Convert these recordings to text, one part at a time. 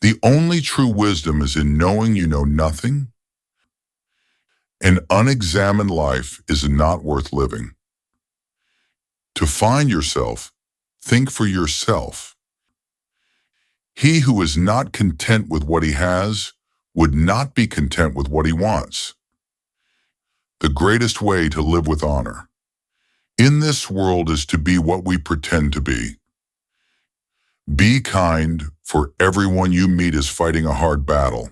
The only true wisdom is in knowing you know nothing. An unexamined life is not worth living. To find yourself, think for yourself. He who is not content with what he has would not be content with what he wants. The greatest way to live with honor in this world is to be what we pretend to be. Be kind, for everyone you meet is fighting a hard battle.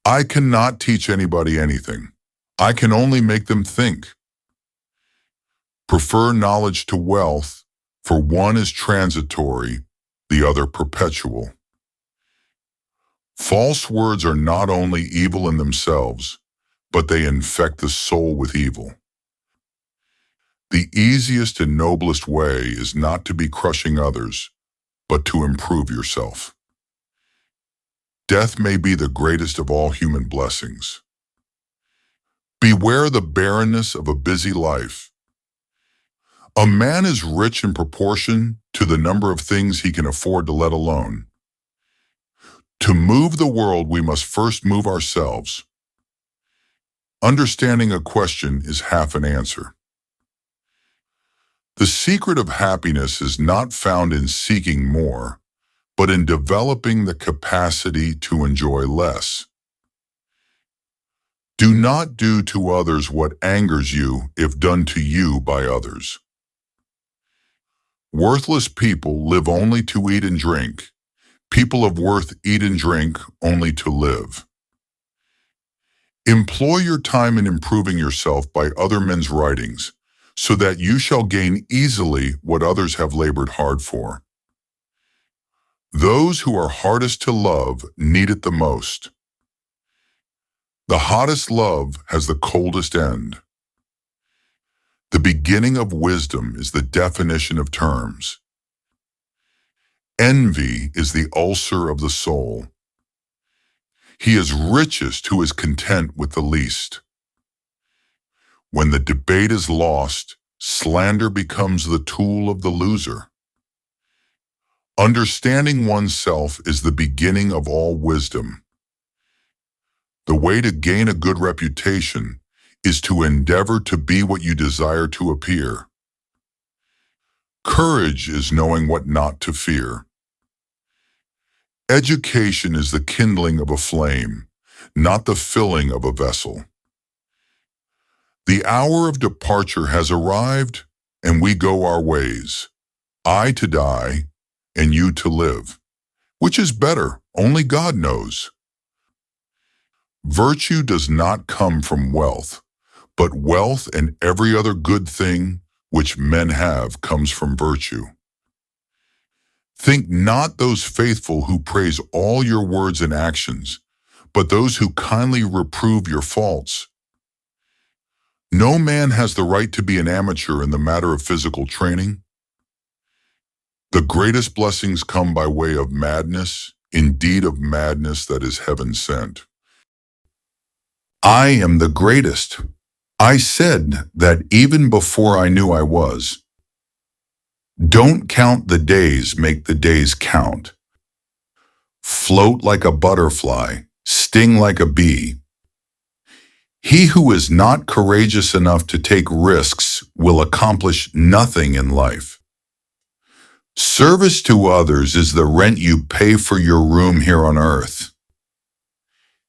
I cannot teach anybody anything. I can only make them think. Prefer knowledge to wealth, for one is transitory, the other perpetual. False words are not only evil in themselves, but they infect the soul with evil. The easiest and noblest way is not to be crushing others, but to improve yourself. Death may be the greatest of all human blessings. Beware the barrenness of a busy life. A man is rich in proportion to the number of things he can afford to let alone. To move the world, we must first move ourselves. Understanding a question is half an answer. The secret of happiness is not found in seeking more, but in developing the capacity to enjoy less. Do not do to others what angers you if done to you by others. Worthless people live only to eat and drink. People of worth eat and drink only to live. Employ your time in improving yourself by other men's writings, so that you shall gain easily what others have labored hard for. Those who are hardest to love need it the most. The hottest love has the coldest end. The beginning of wisdom is the definition of terms. Envy is the ulcer of the soul. He is richest who is content with the least. When the debate is lost, slander becomes the tool of the loser. Understanding oneself is the beginning of all wisdom. The way to gain a good reputation is to endeavor to be what you desire to appear. Courage is knowing what not to fear. Education is the kindling of a flame, not the filling of a vessel. The hour of departure has arrived, and we go our ways. I to die, and you to live. Which is better? Only God knows. Virtue does not come from wealth, but wealth and every other good thing which men have comes from virtue. Think not those faithful who praise all your words and actions, but those who kindly reprove your faults. No man has the right to be an amateur in the matter of physical training. The greatest blessings come by way of madness, indeed of madness that is heaven sent. I am the greatest. I said that even before I knew I was. Don't count the days, make the days count. Float like a butterfly, sting like a bee. He who is not courageous enough to take risks will accomplish nothing in life. Service to others is the rent you pay for your room here on earth.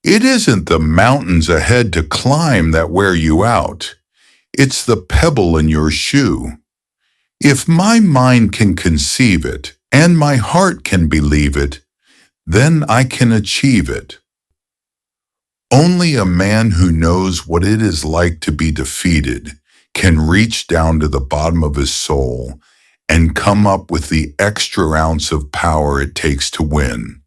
It isn't the mountains ahead to climb that wear you out. It's the pebble in your shoe. If my mind can conceive it, and my heart can believe it, then I can achieve it. Only a man who knows what it is like to be defeated can reach down to the bottom of his soul and come up with the extra ounce of power it takes to win.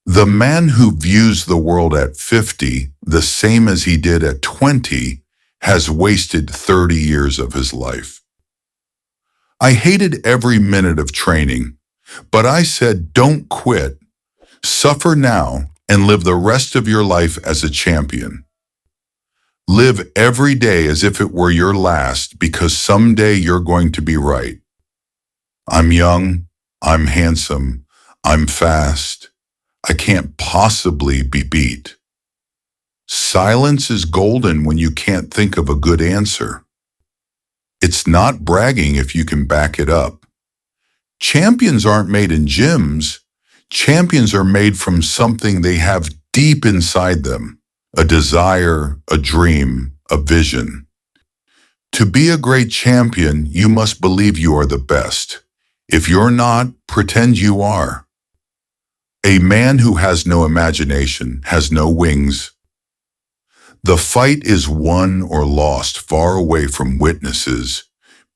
The man who views the world at 50 the same as he did at 20 has wasted 30 years of his life. I hated every minute of training, but I said don't quit. Suffer now and live the rest of your life as a champion. Live every day as if it were your last, because someday you're going to be right. I'm young, I'm handsome, I'm fast. I can't possibly be beat. Silence is golden when you can't think of a good answer. It's not bragging if you can back it up. Champions aren't made in gyms. Champions are made from something they have deep inside them. A desire, a dream, a vision. To be a great champion, you must believe you are the best. If you're not, pretend you are. A man who has no imagination has no wings. The fight is won or lost far away from witnesses,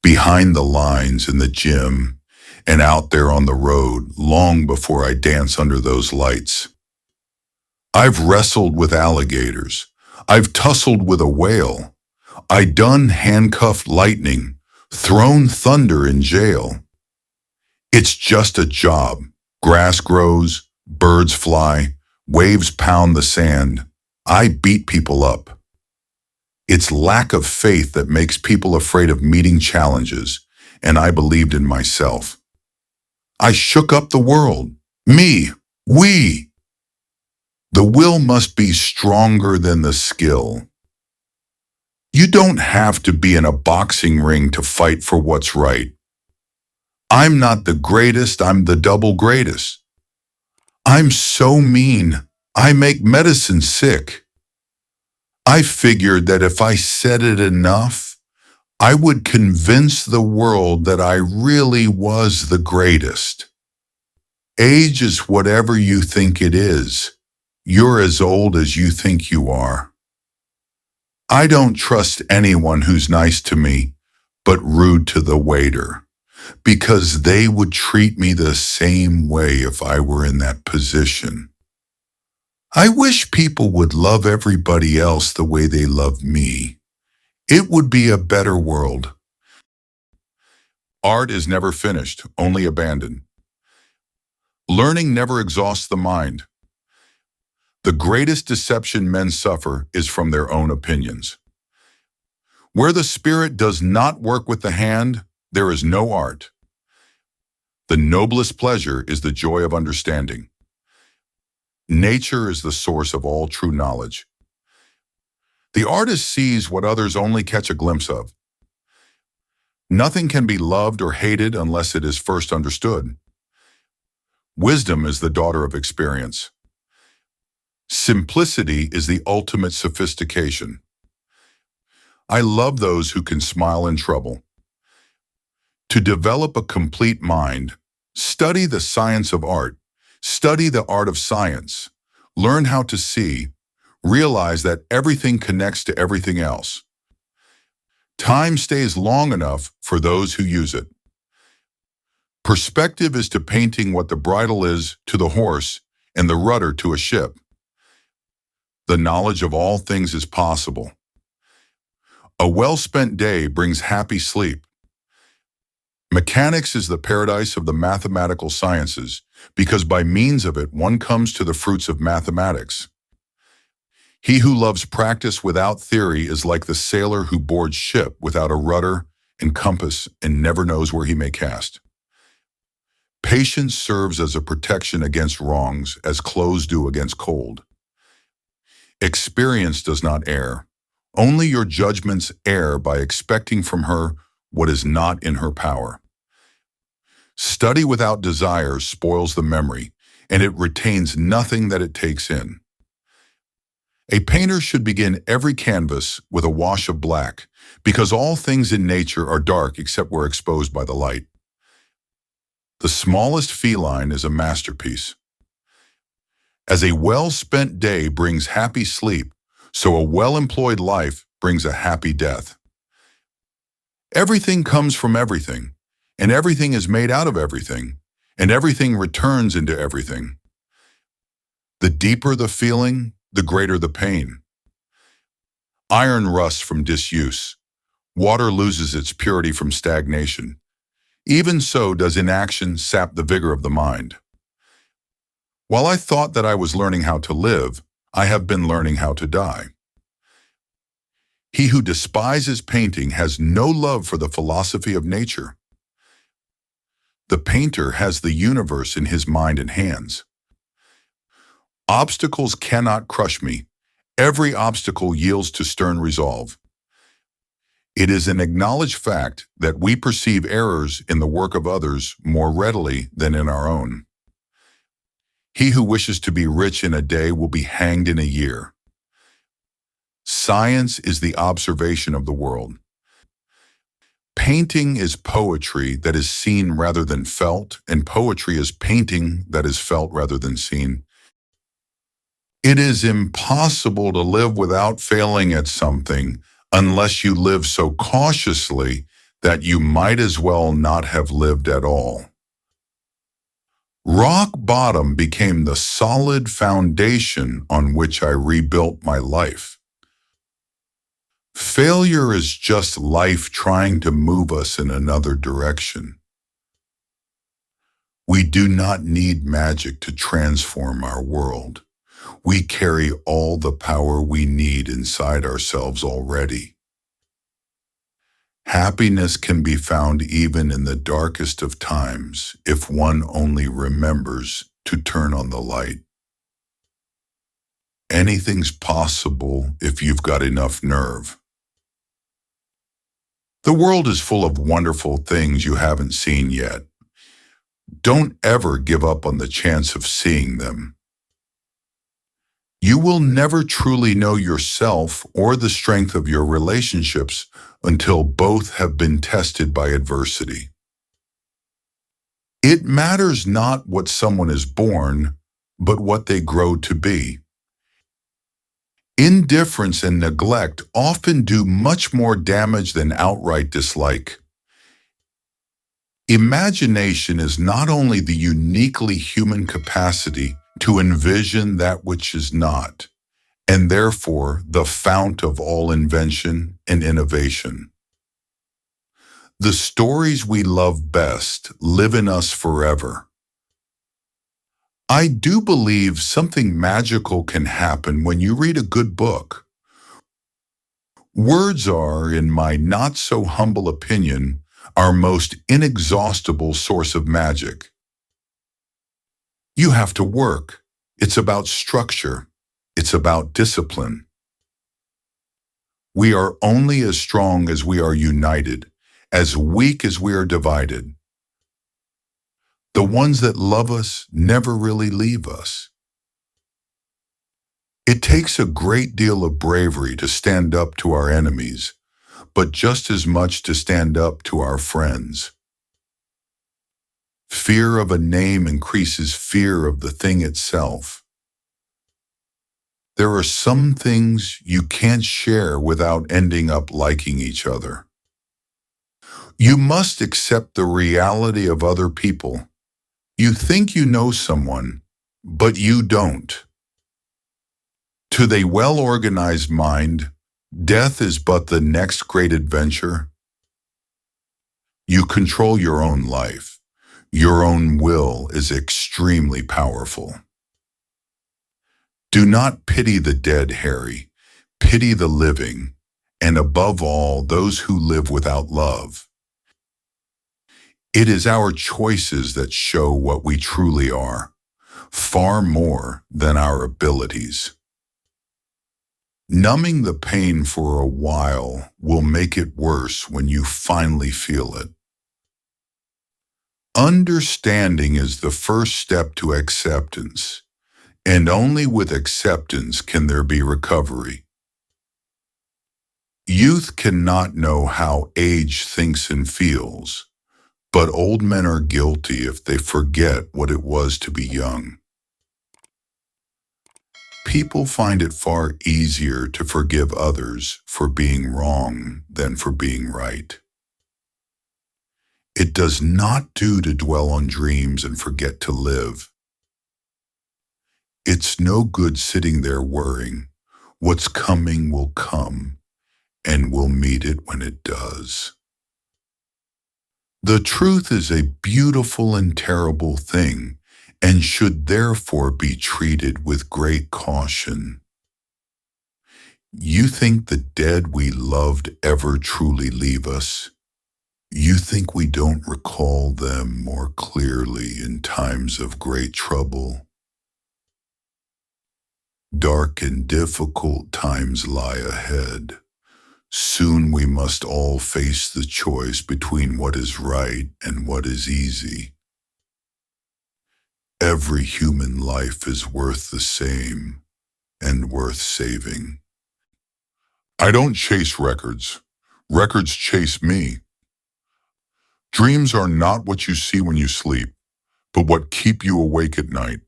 behind the lines in the gym, and out there on the road long before I dance under those lights. I've wrestled with alligators. I've tussled with a whale. I done handcuffed lightning, thrown thunder in jail. It's just a job. Grass grows, birds fly, waves pound the sand. I beat people up. It's lack of faith that makes people afraid of meeting challenges, and I believed in myself. I shook up the world. Me, we. The will must be stronger than the skill. You don't have to be in a boxing ring to fight for what's right. I'm not the greatest, I'm the double greatest. I'm so mean, I make medicine sick. I figured that if I said it enough, I would convince the world that I really was the greatest. Age is whatever you think it is. You're as old as you think you are. I don't trust anyone who's nice to me, but rude to the waiter, because they would treat me the same way if I were in that position. I wish people would love everybody else the way they love me. It would be a better world. Art is never finished, only abandoned. Learning never exhausts the mind. The greatest deception men suffer is from their own opinions. Where the spirit does not work with the hand, there is no art. The noblest pleasure is the joy of understanding. Nature is the source of all true knowledge. The artist sees what others only catch a glimpse of. Nothing can be loved or hated unless it is first understood. Wisdom is the daughter of experience. Simplicity is the ultimate sophistication. I love those who can smile in trouble. To develop a complete mind, study the science of art, study the art of science, learn how to see, realize that everything connects to everything else. Time stays long enough for those who use it. Perspective is to painting what the bridle is to the horse and the rudder to a ship. The knowledge of all things is possible. A well-spent day brings happy sleep. Mechanics is the paradise of the mathematical sciences, because by means of it one comes to the fruits of mathematics. He who loves practice without theory is like the sailor who boards ship without a rudder and compass and never knows where he may cast. Patience serves as a protection against wrongs, as clothes do against cold. Experience does not err. Only your judgments err by expecting from her what is not in her power. Study without desire spoils the memory, and it retains nothing that it takes in. A painter should begin every canvas with a wash of black, because all things in nature are dark except where exposed by the light. The smallest feline is a masterpiece. As a well-spent day brings happy sleep, so a well-employed life brings a happy death. Everything comes from everything, and everything is made out of everything, and everything returns into everything. The deeper the feeling, the greater the pain. Iron rusts from disuse. Water loses its purity from stagnation. Even so does inaction sap the vigor of the mind. While I thought that I was learning how to live, I have been learning how to die. He who despises painting has no love for the philosophy of nature. The painter has the universe in his mind and hands. Obstacles cannot crush me. Every obstacle yields to stern resolve. It is an acknowledged fact that we perceive errors in the work of others more readily than in our own. He who wishes to be rich in a day will be hanged in a year. Science is the observation of the world. Painting is poetry that is seen rather than felt, and poetry is painting that is felt rather than seen. It is impossible to live without failing at something unless you live so cautiously that you might as well not have lived at all. Rock bottom became the solid foundation on which I rebuilt my life. Failure is just life trying to move us in another direction. We do not need magic to transform our world. We carry all the power we need inside ourselves already. Happiness can be found even in the darkest of times if one only remembers to turn on the light. Anything's possible if you've got enough nerve. The world is full of wonderful things you haven't seen yet. Don't ever give up on the chance of seeing them. You will never truly know yourself or the strength of your relationships until both have been tested by adversity. It matters not what someone is born, but what they grow to be. Indifference and neglect often do much more damage than outright dislike. Imagination is not only the uniquely human capacity to envision that which is not, and therefore the fount of all invention and innovation. The stories we love best live in us forever. I do believe something magical can happen when you read a good book. Words are, in my not so humble opinion, our most inexhaustible source of magic. You have to work. It's about structure. It's about discipline. We are only as strong as we are united, as weak as we are divided. The ones that love us never really leave us. It takes a great deal of bravery to stand up to our enemies, but just as much to stand up to our friends. Fear of a name increases fear of the thing itself. There are some things you can't share without ending up liking each other. You must accept the reality of other people. You think you know someone, but you don't. To the well-organized mind, death is but the next great adventure. You control your own life. Your own will is extremely powerful. Do not pity the dead, Harry. Pity the living, and above all, those who live without love. It is our choices that show what we truly are, far more than our abilities. Numbing the pain for a while will make it worse when you finally feel it. Understanding is the first step to acceptance, and only with acceptance can there be recovery. Youth cannot know how age thinks and feels, but old men are guilty if they forget what it was to be young. People find it far easier to forgive others for being wrong than for being right. It does not do to dwell on dreams and forget to live. It's no good sitting there worrying. What's coming will come, and we'll meet it when it does. The truth is a beautiful and terrible thing, and should therefore be treated with great caution. You think the dead we loved ever truly leave us? You think we don't recall them more clearly in times of great trouble? Dark and difficult times lie ahead. Soon we must all face the choice between what is right and what is easy. Every human life is worth the same and worth saving. I don't chase records. Records chase me. Dreams are not what you see when you sleep, but what keep you awake at night.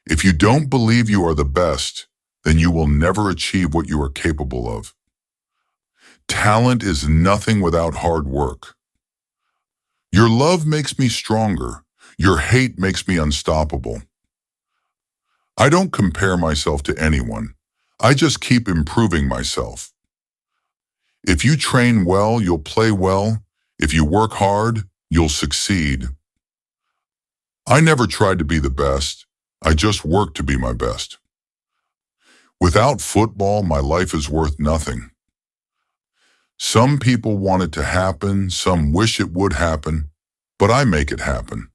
If you don't believe you are the best, then you will never achieve what you are capable of. Talent is nothing without hard work. Your love makes me stronger. Your hate makes me unstoppable. I don't compare myself to anyone. I just keep improving myself. If you train well, you'll play well. If you work hard, you'll succeed. I never tried to be the best. I just worked to be my best. Without football, my life is worth nothing. Some people want it to happen, some wish it would happen, but I make it happen.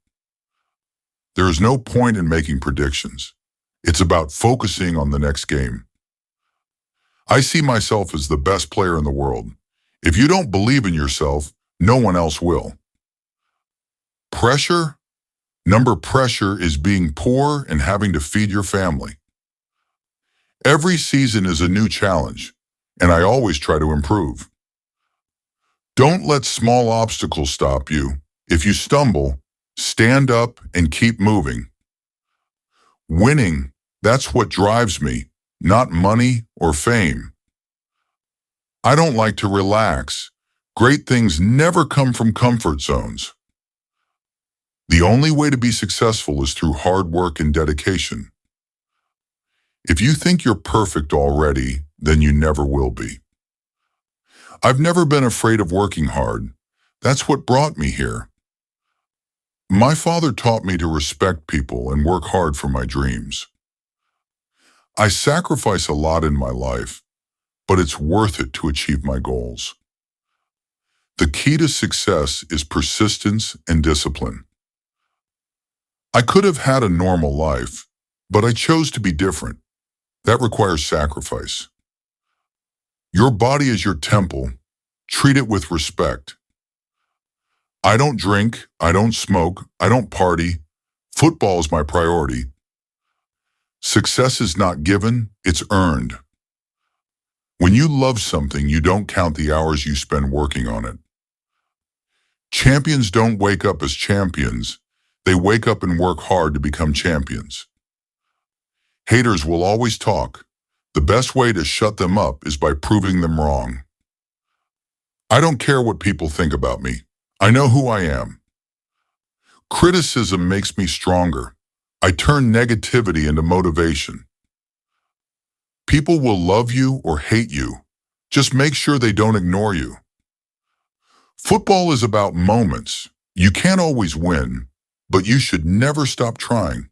There is no point in making predictions. It's about focusing on the next game. I see myself as the best player in the world. If you don't believe in yourself, no one else will. Pressure? Number pressure is being poor and having to feed your family. Every season is a new challenge, and I always try to improve. Don't let small obstacles stop you. If you stumble, stand up and keep moving. Winning, that's what drives me, not money or fame. I don't like to relax. Great things never come from comfort zones. The only way to be successful is through hard work and dedication. If you think you're perfect already, then you never will be. I've never been afraid of working hard. That's what brought me here. My father taught me to respect people and work hard for my dreams. I sacrifice a lot in my life, but it's worth it to achieve my goals. The key to success is persistence and discipline. I could have had a normal life, but I chose to be different. That requires sacrifice. Your body is your temple. Treat it with respect. I don't drink, I don't smoke, I don't party. Football is my priority. Success is not given, it's earned. When you love something, you don't count the hours you spend working on it. Champions don't wake up as champions. They wake up and work hard to become champions. Haters will always talk. The best way to shut them up is by proving them wrong. I don't care what people think about me. I know who I am. Criticism makes me stronger. I turn negativity into motivation. People will love you or hate you. Just make sure they don't ignore you. Football is about moments. You can't always win, but you should never stop trying.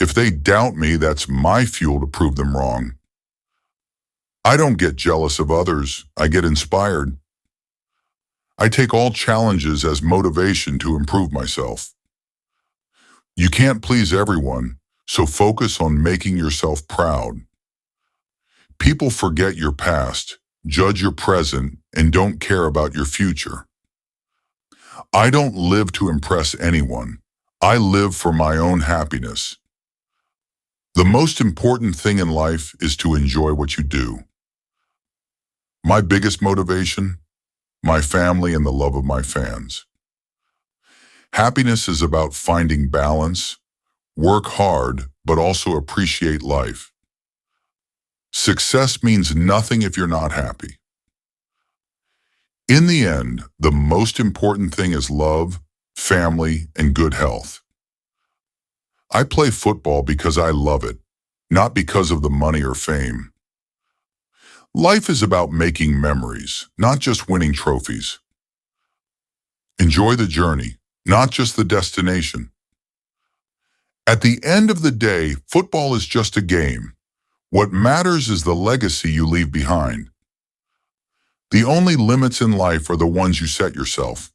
If they doubt me, that's my fuel to prove them wrong. I don't get jealous of others. I get inspired. I take all challenges as motivation to improve myself. You can't please everyone, so focus on making yourself proud. People forget your past, judge your present, and don't care about your future. I don't live to impress anyone. I live for my own happiness. The most important thing in life is to enjoy what you do. My biggest motivation? My family and the love of my fans. Happiness is about finding balance, work hard, but also appreciate life. Success means nothing if you're not happy. In the end, the most important thing is love, family, and good health. I play football because I love it, not because of the money or fame. Life is about making memories, not just winning trophies. Enjoy the journey, not just the destination. At the end of the day, football is just a game. What matters is the legacy you leave behind. The only limits in life are the ones you set yourself.